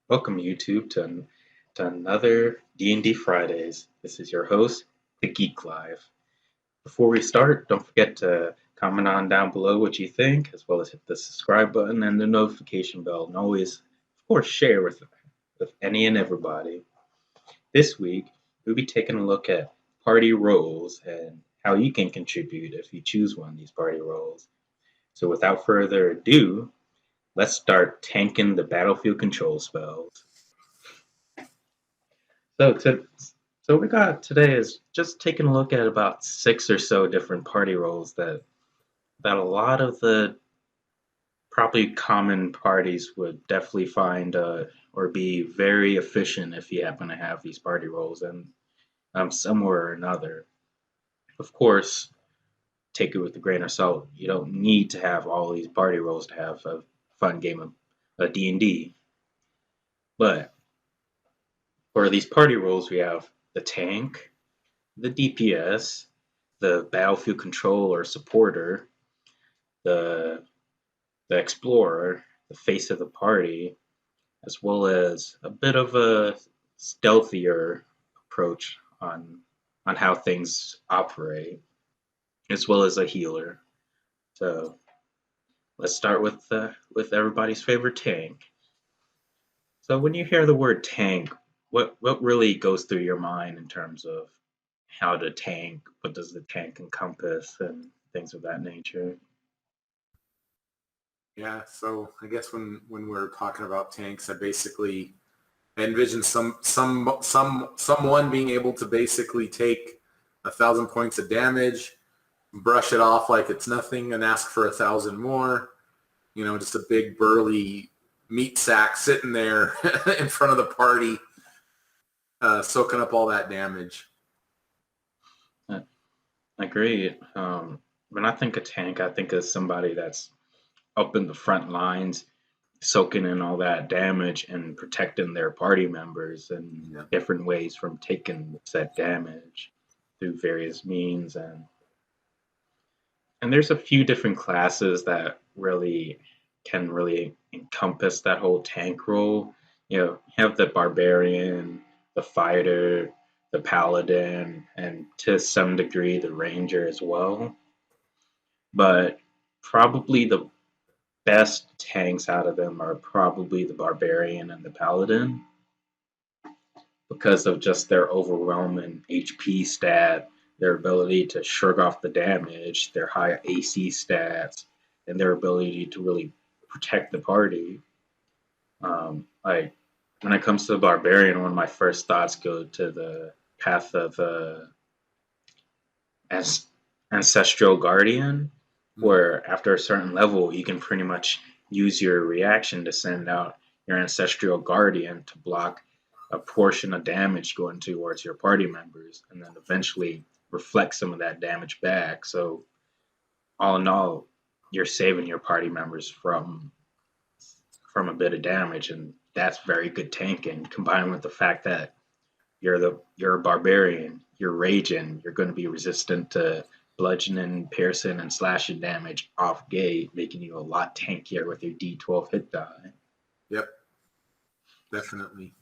Welcome YouTube to another D&D Fridays. This is your host, The Geek Live. Before we start, don't forget to comment on down below what you think, as well as hit the subscribe button and the notification bell, and always, of course, share with any and everybody. This week, we'll be taking a look at party roles and how you can contribute if you choose one of these party roles. So without further ado, let's start tanking the battlefield control spells. So to, so we got today is just taking a look at about six or so different party roles that a lot of the probably common parties would definitely find or be very efficient if you happen to have these party roles and somewhere or another. Of course, take it with a grain of salt. You don't need to have all these party roles to have a fun game of D&D. But for these party roles, we have the tank, the DPS, the battlefield control or supporter, the the explorer, the face of the party, as well as a bit of a stealthier approach on how things operate, as well as a healer. So let's start with everybody's favorite tank. So when you hear the word tank, what really goes through your mind in terms of how to tank? What does the tank encompass and things of that nature? Yeah, so I guess when we're talking about tanks, I envision someone being able to basically take 1,000 points of damage, brush it off like it's nothing, and ask for 1,000 more. You know, just a big burly meat sack sitting there in front of the party, soaking up all that damage. I agree. When I think of tank, I think of somebody that's up in the front lines, soaking in all that damage and protecting their party members in Yeah. different ways from taking said damage through various means. And there's a few different classes that really can really encompass that whole tank role. You have the barbarian, the fighter, the paladin, and to some degree the ranger as well. But probably the best tanks out of them are probably the barbarian and the paladin because of just their overwhelming HP stat, their ability to shrug off the damage, their high AC stats, and their ability to really protect the party. Like when it comes to the barbarian, one of my first thoughts go to the path of as ancestral guardian, where after a certain level, you can pretty much use your reaction to send out your ancestral guardian to block a portion of damage going towards your party members, and then eventually reflect some of that damage back. So, all in all, you're saving your party members from a bit of damage, and that's very good tanking. Combined with the fact that you're a barbarian, you're raging, you're going to be resistant to bludgeoning, piercing, and slashing damage off gate, making you a lot tankier with your D12 hit die. Yep, definitely.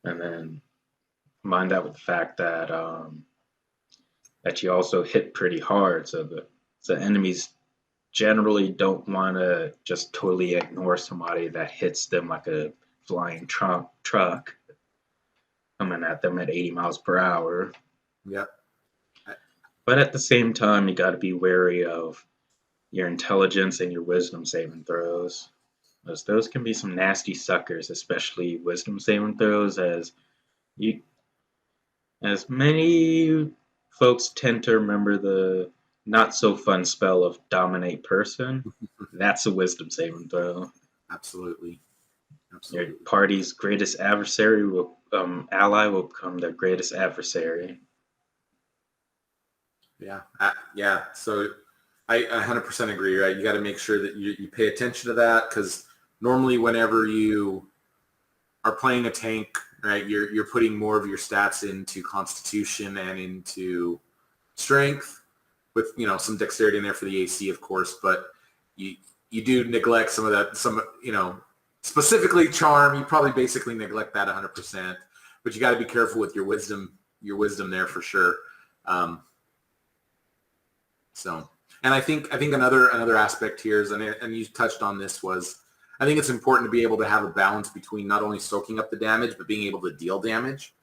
And then combine that with the fact that you also hit pretty hard, so enemies generally don't want to just totally ignore somebody that hits them like a flying truck coming at them at 80 miles per hour. Yep. But at the same time, you got to be wary of your intelligence and your wisdom saving throws. Because those can be some nasty suckers, especially wisdom saving throws, you as many folks tend to remember the not so fun spell of dominate person. That's a wisdom saving throw. Absolutely. Your Absolutely. party's greatest adversary will ally will become their greatest adversary. Yeah. Yeah. So I 100% agree, right? You got to make sure that you pay attention to that because normally whenever you are playing a tank, right, you're putting more of your stats into constitution and into strength with, some dexterity in there for the AC, of course, but you do neglect some of that, specifically charm, you probably basically neglect that 100%, but you got to be careful with your wisdom there for sure. Um, so, and I think another aspect here is, and you touched on this, was I think it's important to be able to have a balance between not only soaking up the damage, but being able to deal damage.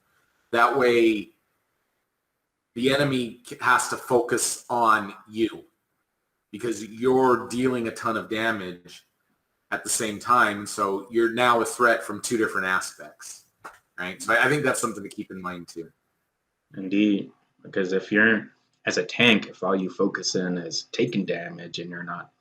That way, the enemy has to focus on you because you're dealing a ton of damage at the same time. So you're now a threat from two different aspects, right? So I think that's something to keep in mind too. Indeed, because if you're as a tank, if all you focus in is taking damage and you're not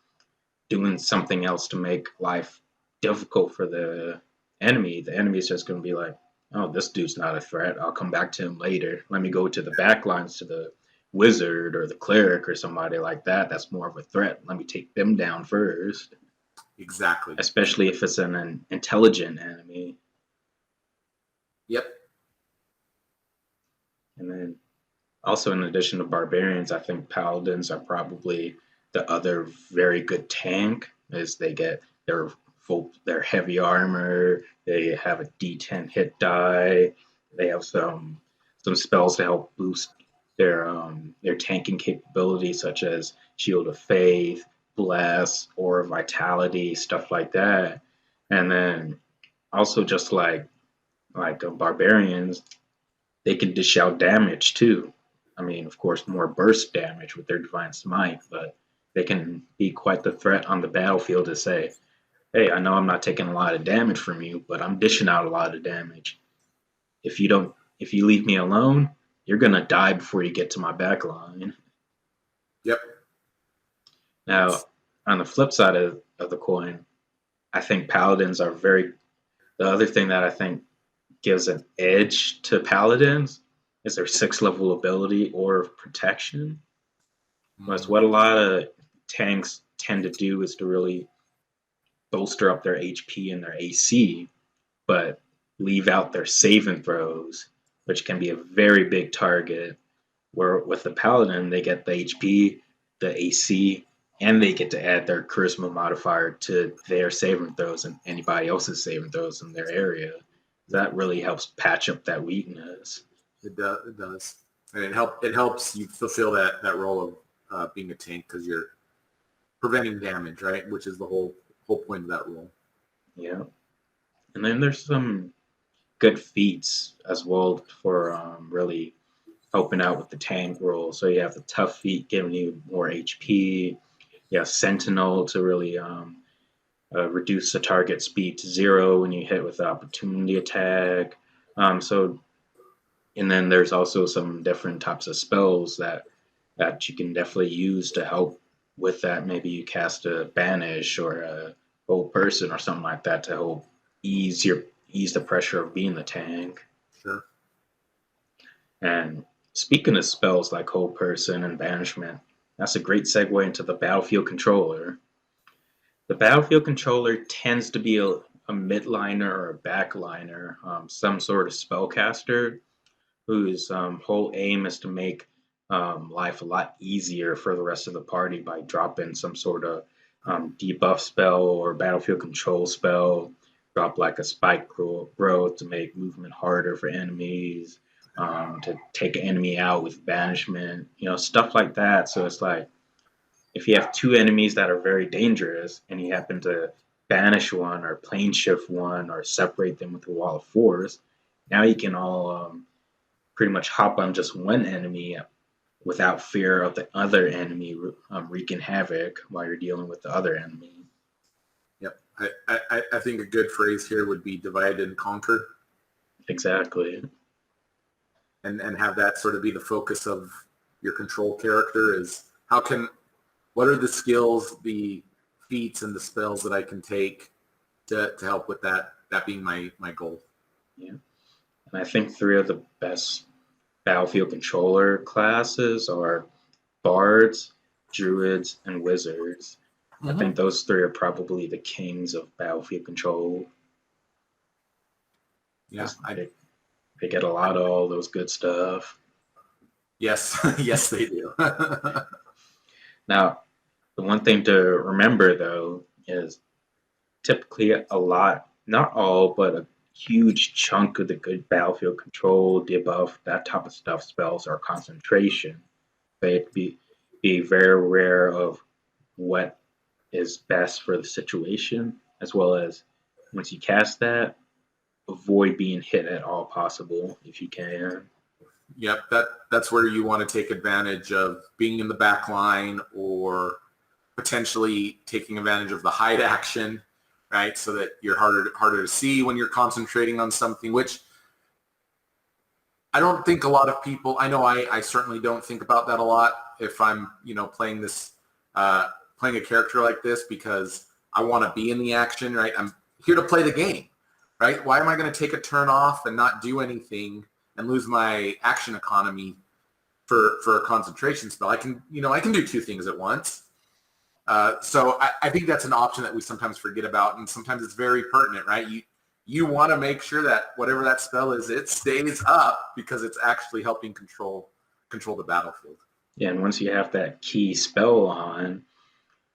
doing something else to make life difficult for the enemy's just going to be like, oh, this dude's not a threat. I'll come back to him later. Let me go to the back lines to the wizard or the cleric or somebody like that. That's more of a threat. Let me take them down first. Exactly. Especially if it's an intelligent enemy. Yep. And then also, in addition to barbarians, I think paladins are probably the other very good tank, as they get their heavy armor. They have a D10 hit die. They have some spells to help boost their tanking capability, such as Shield of Faith, Bless, or Vitality, stuff like that. And then also just like barbarians, they can dish out damage too. I mean, of course, more burst damage with their Divine Smite, but they can be quite the threat on the battlefield to say, hey, I know I'm not taking a lot of damage from you, but I'm dishing out a lot of damage. If you leave me alone, you're gonna die before you get to my back line. Yep. Now, on the flip side of the coin, I think paladins are the other thing that I think gives an edge to paladins is their 6th level ability or protection. That's what a lot of tanks tend to do, is to really bolster up their HP and their AC, but leave out their saving throws, which can be a very big target. Where with the paladin, they get the HP, the AC, and they get to add their charisma modifier to their saving throws and anybody else's saving throws in their area. That really helps patch up that weakness. It does. And it helps you fulfill that role of being a tank because you're preventing damage, right? Which is the whole point of that role. Yeah. And then there's some good feats as well for really helping out with the tank role. So you have the tough feat giving you more HP. You have Sentinel to really reduce the target speed to 0 when you hit with the opportunity attack. And then there's also some different types of spells that you can definitely use to help with that. Maybe you cast a Banish or a Whole Person or something like that to help ease the pressure of being the tank. Sure. And speaking of spells like Whole Person and Banishment, that's a great segue into the Battlefield Controller. The Battlefield Controller tends to be a midliner or a backliner, some sort of spellcaster whose whole aim is to make life a lot easier for the rest of the party by dropping some sort of debuff spell or battlefield control spell, drop like a spike growth to make movement harder for enemies, to take an enemy out with banishment, stuff like that. So it's like, if you have two enemies that are very dangerous and you happen to banish one or plane shift one or separate them with a wall of force, now you can all pretty much hop on just one enemy without fear of the other enemy wreaking havoc while you're dealing with the other enemy. Yep. I think a good phrase here would be divide and conquer. Exactly. And have that sort of be the focus of your control character is what are the skills, the feats, and the spells that I can take to help with that being my goal. Yeah. And I think 3 of the best Battlefield controller classes are Bards, Druids, and Wizards. Mm-hmm. I think those 3 are probably the kings of Battlefield control. Yeah, they get a lot of all those good stuff. Yes, yes, they do. Now, the one thing to remember, though, is typically a lot not all, but a huge chunk of the good battlefield control, debuff, that type of stuff spells are concentration. They'd be very rare of what is best for the situation, as well as once you cast that, avoid being hit at all possible if you can. Yep, that's where you want to take advantage of being in the back line or potentially taking advantage of the hide action, right? So that you're harder to see when you're concentrating on something, which I don't think a lot of people, I know I certainly don't think about that a lot if I'm, playing this, playing a character like this, because I want to be in the action, right? I'm here to play the game, right? Why am I going to take a turn off and not do anything and lose my action economy for a concentration spell? I can do two things at once. So I think that's an option that we sometimes forget about, and sometimes it's very pertinent, right? You want to make sure that whatever that spell is, it stays up because it's actually helping control the battlefield. Yeah, and once you have that key spell on,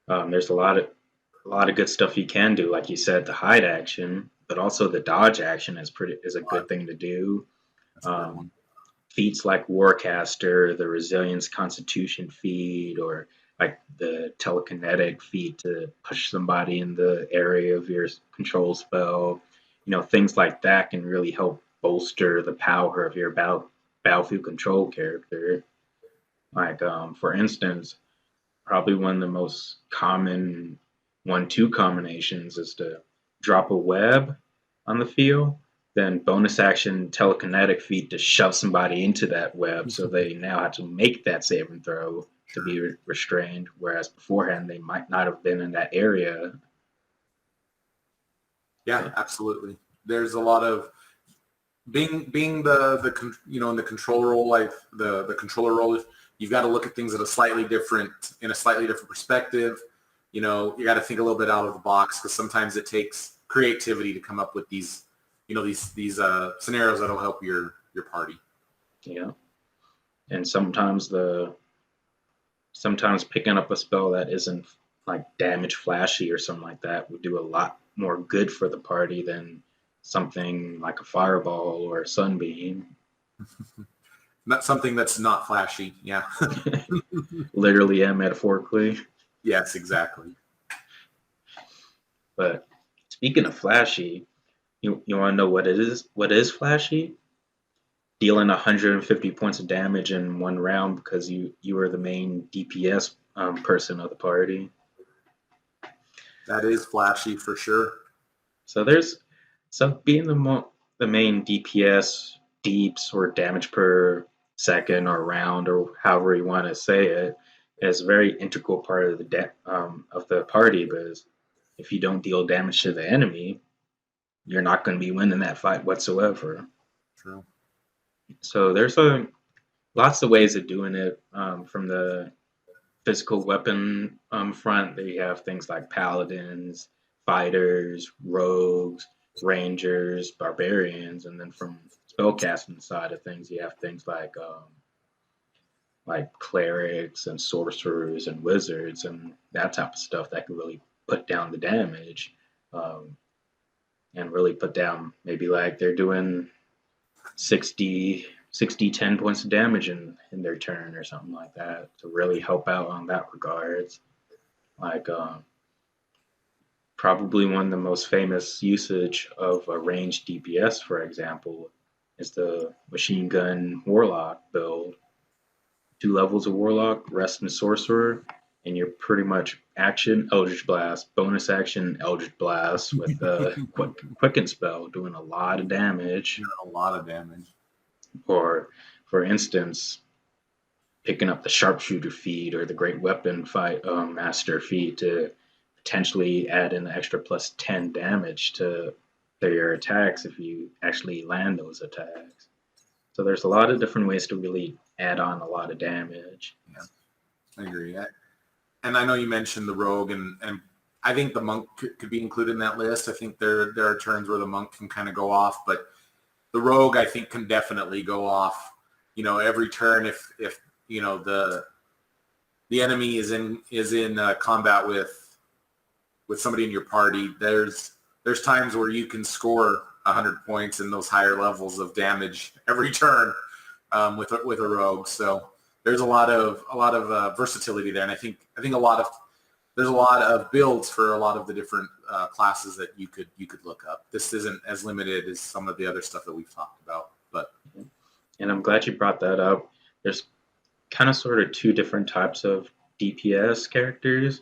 there's a lot of good stuff you can do. Like you said, the hide action, but also the dodge action is a good thing to do. That's a good one. Um, Feats like Warcaster, the Resilience Constitution feat, or like the telekinetic feat to push somebody in the area of your control spell. Things like that can really help bolster the power of your battlefield control character. Like, for instance, probably one of the most common 1-2 combinations is to drop a web on the field, then bonus action telekinetic feat to shove somebody into that web, so they now have to make that saving throw to be restrained, whereas beforehand they might not have been in that area. Yeah, absolutely. There's a lot of being the in the control role, like the controller role. You've got to look at things in a slightly different perspective. You got to think a little bit out of the box, because sometimes it takes creativity to come up with these scenarios that'll help your party. Yeah, and sometimes picking up a spell that isn't like damage flashy or something like that would do a lot more good for the party than something like a fireball or a sunbeam. Not something that's not flashy. Yeah. Literally and metaphorically. Yes, exactly. But speaking of flashy, you want to know what it is? What is flashy? Dealing 150 points of damage in one round because you are the main DPS person of the party. That is flashy for sure. So being the main DPS, deeps, or damage per second or round, or however you want to say it, is a very integral part of the party. Because if you don't deal damage to the enemy, you're not going to be winning that fight whatsoever. True. So there's lots of ways of doing it. From the physical weapon front, they have things like paladins, fighters, rogues, rangers, barbarians, and then from spellcasting side of things, you have things like clerics and sorcerers and wizards and that type of stuff that can really put down the damage, um, and really put down, maybe like they're doing 10 points of damage in their turn or something like that, to really help out on that regards. Like, probably one of the most famous usage of a ranged DPS, for example, is the machine gun warlock build. 2 levels of warlock, rest and sorcerer, and you're pretty much action Eldritch Blast, bonus action Eldritch Blast with the quicken spell, doing a lot of damage. A lot of damage. Or, for instance, picking up the sharpshooter feat or the great weapon fight master feat to potentially add an extra plus 10 damage to your attacks if you actually land those attacks. So there's a lot of different ways to really add on a lot of damage. Yeah, I agree. And I know you mentioned the rogue, and I think the monk could be included in that list. I think there are turns where the monk can kind of go off, but the rogue, I think, can definitely go off, every turn if the enemy is in combat with somebody in your party. There's there's times where you can score 100 points in those higher levels of damage every turn with a rogue. So there's a lot of versatility there, and I think there's a lot of builds for a lot of the different classes that you could look up. This isn't as limited as some of the other stuff that we've talked about, but. And I'm glad you brought that up. There's kind of sort of two different types of DPS characters.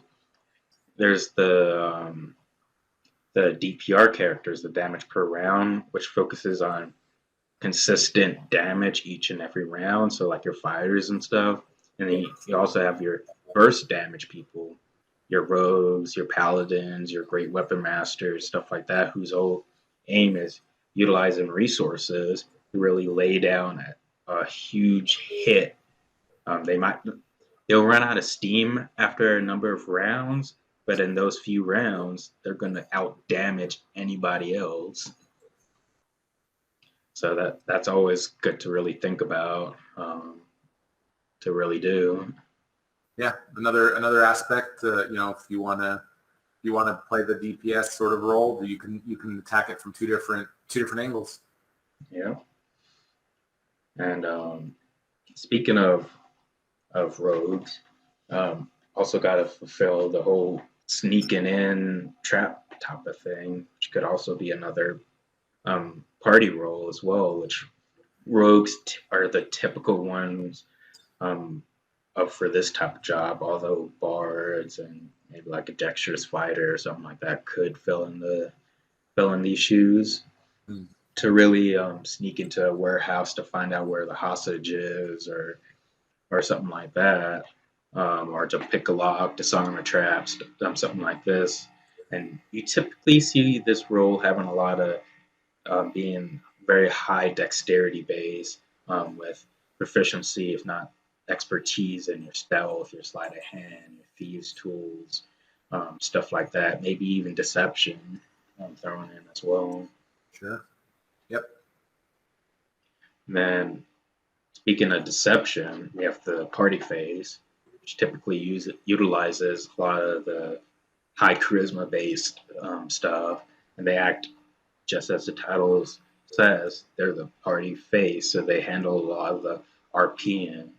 There's the DPR characters, the damage per round, which focuses on consistent damage each and every round. So like your fighters and stuff. And then you also have your burst damage people, your rogues, your paladins, your great weapon masters, stuff like that, whose whole aim is utilizing resources to really lay down a huge hit. They'll run out of steam after a number of rounds, but in those few rounds, they're going to out damage anybody else. So that's always good to really think about, to really do. Yeah, another aspect. If you want to play the DPS sort of role, you can attack it from two different angles. Yeah. And speaking of rogues, also got to fulfill the whole sneaking in trap type of thing, which could also be another party role as well, which rogues are the typical ones up for this type of job, although bards and maybe like a dexterous fighter or something like that could fill in these shoes. To really sneak into a warehouse to find out where the hostage is, or something like that, or to pick a lock, disarm a trap, something like this. And you typically see this role having a lot of being very high dexterity base, with proficiency, if not expertise, in your stealth, your sleight of hand, your thieves' tools, stuff like that. Maybe even deception thrown in as well. Sure. Yep. And then, speaking of deception, we have the party phase, which typically utilizes a lot of the high charisma based stuff, and they act just as the title says. They're the party face, so they handle a lot of the RPing,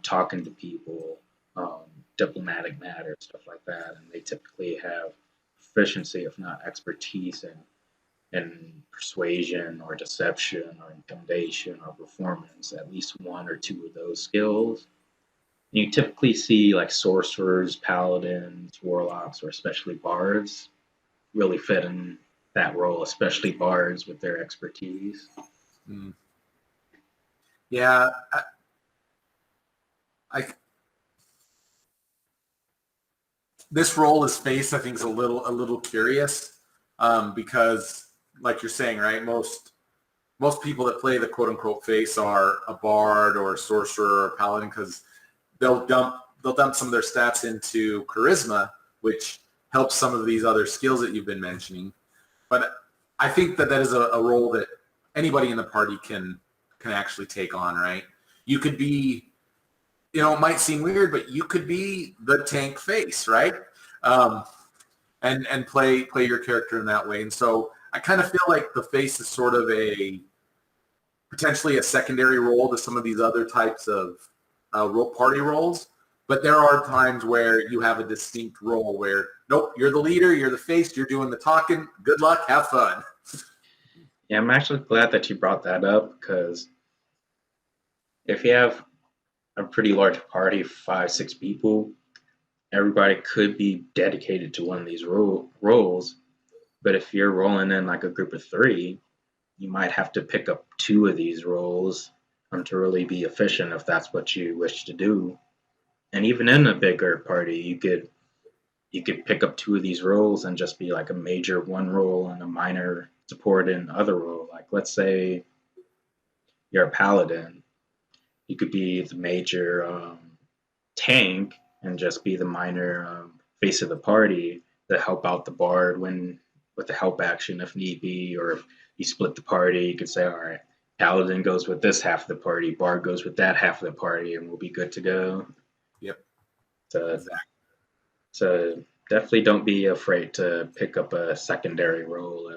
talking to people, diplomatic matters, stuff like that, and they typically have proficiency, if not expertise, in persuasion or deception or intimidation or performance, at least one or two of those skills. You typically see like sorcerers, paladins, warlocks, or especially bards really fit in that role, especially bards with their expertise. Yeah, this role as face, I think, is a little curious, because, like you're saying, right? Most people that play the quote unquote face are a bard or a sorcerer or a paladin, because they'll dump some of their stats into charisma, which helps some of these other skills that you've been mentioning. But I think that is a role that anybody in the party can actually take on, right? You could be, it might seem weird, but you could be the tank face, right? And play your character in that way. And so I kind of feel like the face is sort of potentially a secondary role to some of these other types of party roles. But there are times where you have a distinct role where, nope, you're the leader, you're the face, you're doing the talking. Good luck, have fun. Yeah, I'm actually glad that you brought that up, because if you have a pretty large party, 5-6 people, everybody could be dedicated to one of these roles. But if you're rolling in like a group of 3, you might have to pick up 2 of these roles to really be efficient, if that's what you wish to do. And even in a bigger party, you could pick up 2 of these roles and just be like a major one role and a minor support in other role. Like, let's say you're a paladin, you could be the major tank and just be the minor face of the party to help out the bard with the help action if need be. Or if you split the party, you could say, all right, paladin goes with this half of the party, bard goes with that half of the party, and we'll be good to go. Yep. So definitely don't be afraid to pick up a secondary role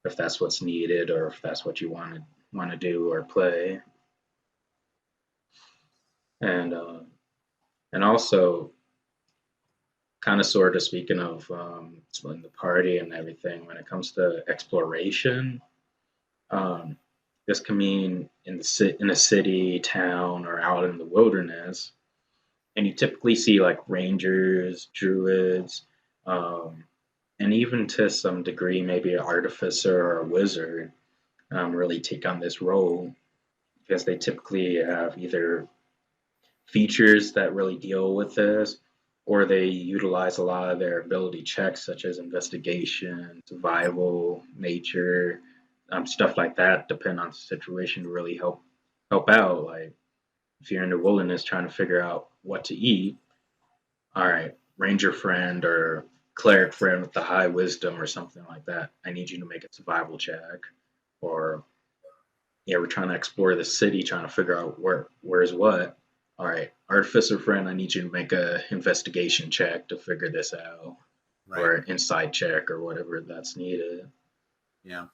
if that's what's needed or if that's what you want to do or play. And and also kind of sort of speaking of splitting the party and everything when it comes to exploration. Um, this can mean in a city, town, or out in the wilderness, and you typically see like rangers, druids, um, and even to some degree maybe an artificer or a wizard really take on this role because they typically have either features that really deal with this, or they utilize a lot of their ability checks such as investigation, survival, nature, stuff like that, depend on the situation to really help out. Like if you're in the wilderness trying to figure out what to eat, all right, ranger friend or cleric friend with the high wisdom or something like that. I need you to make a survival check. Or yeah, we're trying to explore the city, trying to figure out where's what. All right, artificer friend, I need you to make a investigation check to figure this out, Right. or inside check, or whatever that's needed. Yeah.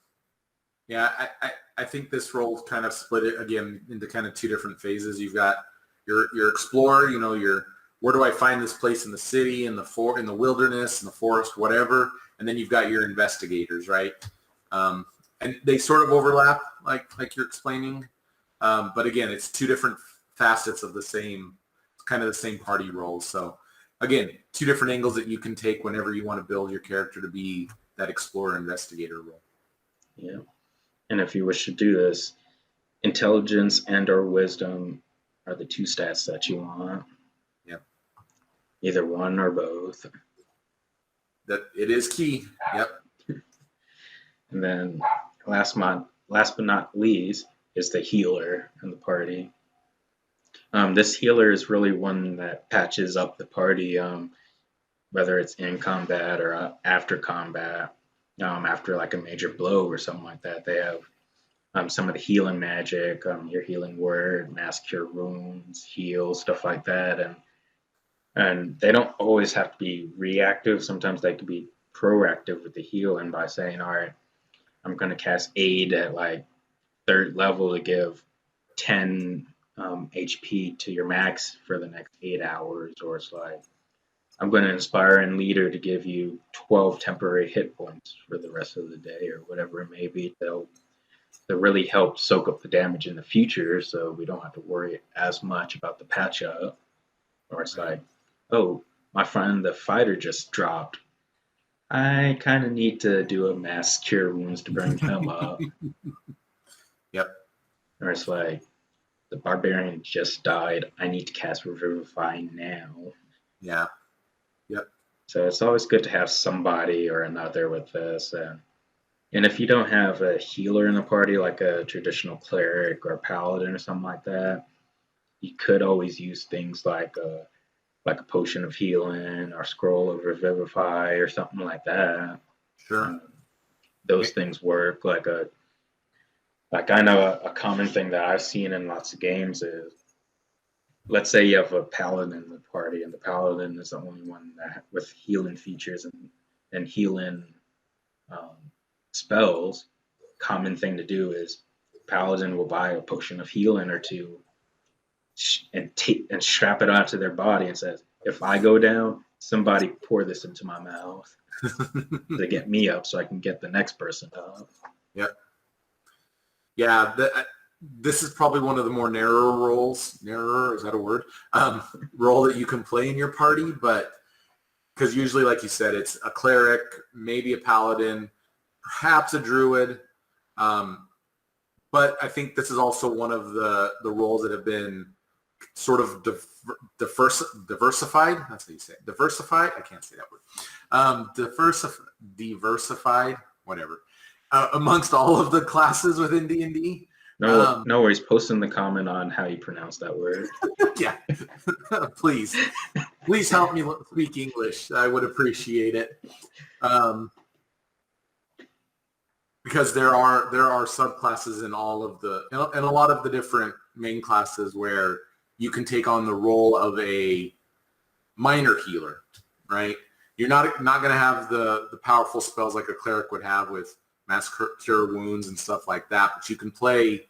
Yeah, I think this role kind of split it again into kind of two different phases. You've got your explorer, your where do I find this place in the city, in the wilderness, in the forest, whatever, and then you've got your investigators, right? And they sort of overlap, like you're explaining, but again, it's two different facets of the same kind of the same party roles. So again, two different angles that you can take whenever you want to build your character to be that explorer investigator role. Yeah. And if you wish to do this, intelligence and or wisdom are the two stats that you want. Yep. Either one or both. That it is key. Yep. And then last but not least is the healer in the party. This healer is really one that patches up the party, whether it's in combat or after combat, after like a major blow or something like that. They have some of the healing magic, your healing word, mass cure wounds, heal, stuff like that. And they don't always have to be reactive. Sometimes they can be proactive with the healing by saying, all right, I'm going to cast aid at like third level to give 10 HP to your max for the next 8 hours. Or it's like, I'm going to inspire and leader to give you 12 temporary hit points for the rest of the day or whatever it may be. They'll really help soak up the damage in the future so we don't have to worry as much about the patch up. Or it's like, oh, my friend, the fighter just dropped. I kind of need to do a mass cure wounds to bring him up. Yep. Or it's like, the barbarian just died. I need to cast Revivify now. Yeah. Yep. So it's always good to have somebody or another with this. And if you don't have a healer in the party, like a traditional cleric or paladin or something like that, you could always use things like a potion of healing or scroll of revivify or something like that. Sure. Those things work. Like I know a common thing that I've seen in lots of games is, let's say you have a paladin in the party, and the paladin is the only one that with healing features and healing spells. Common thing to do is paladin will buy a potion of healing or two and strap it onto their body and says, if I go down, somebody pour this into my mouth to get me up so I can get the next person up. Yep. Yeah, this is probably one of the more narrower roles. Narrower, is that a word? Role that you can play in your party, but because usually, like you said, it's a cleric, maybe a paladin, perhaps a druid. But I think this is also one of the roles that have been sort of diversified. That's how you say it. Diversified. I can't say that word. Diversified. Whatever. Amongst all of the classes within D&D. No worries. Post in the comment on how you pronounce that word. Yeah. Please help me speak English. I would appreciate it. Because there are subclasses in all of in a lot of the different main classes where you can take on the role of a minor healer, right? You're not going to have the powerful spells like a cleric would have with mass cure wounds and stuff like that. But you can play,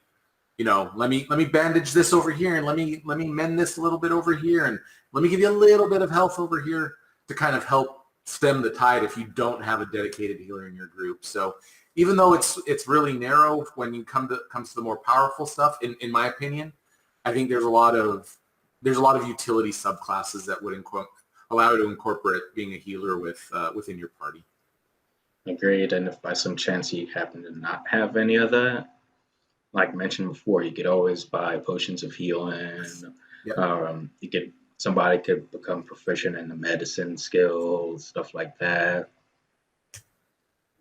let me bandage this over here, and let me mend this a little bit over here, and let me give you a little bit of health over here to kind of help stem the tide if you don't have a dedicated healer in your group. So even though it's really narrow when you comes to the more powerful stuff, in my opinion, I think there's a lot of utility subclasses that would allow you to incorporate being a healer within your party. Agreed. And if by some chance you happen to not have any of that, like mentioned before, you could always buy potions of healing. Yep. Somebody could become proficient in the medicine skills, stuff like that.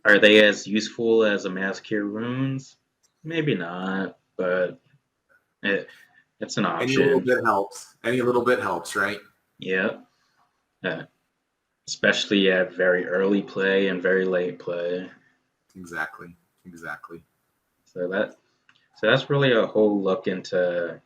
Are they as useful as a mass cure runes? Maybe not, but it's an option. Any little bit helps, right? Yeah. Especially at very early play and very late play. Exactly. So that's really a whole look into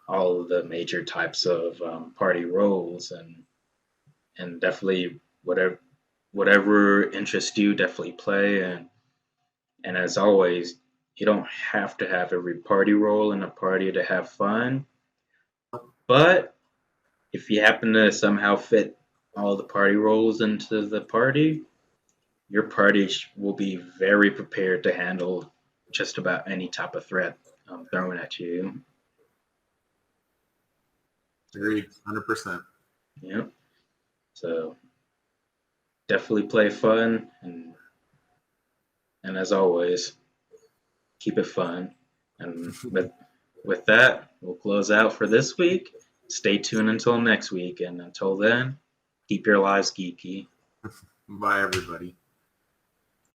all of the major types of party roles, and definitely whatever interests you, definitely play. And as always, you don't have to have every party role in a party to have fun. But if you happen to somehow fit all the party roles into the party, your party will be very prepared to handle just about any type of threat thrown at you. Agreed, 100%. Yep. So definitely play fun, and as always, keep it fun. And with that, we'll close out for this week. Stay tuned until next week, and until then, keep your lives geeky. Bye, everybody.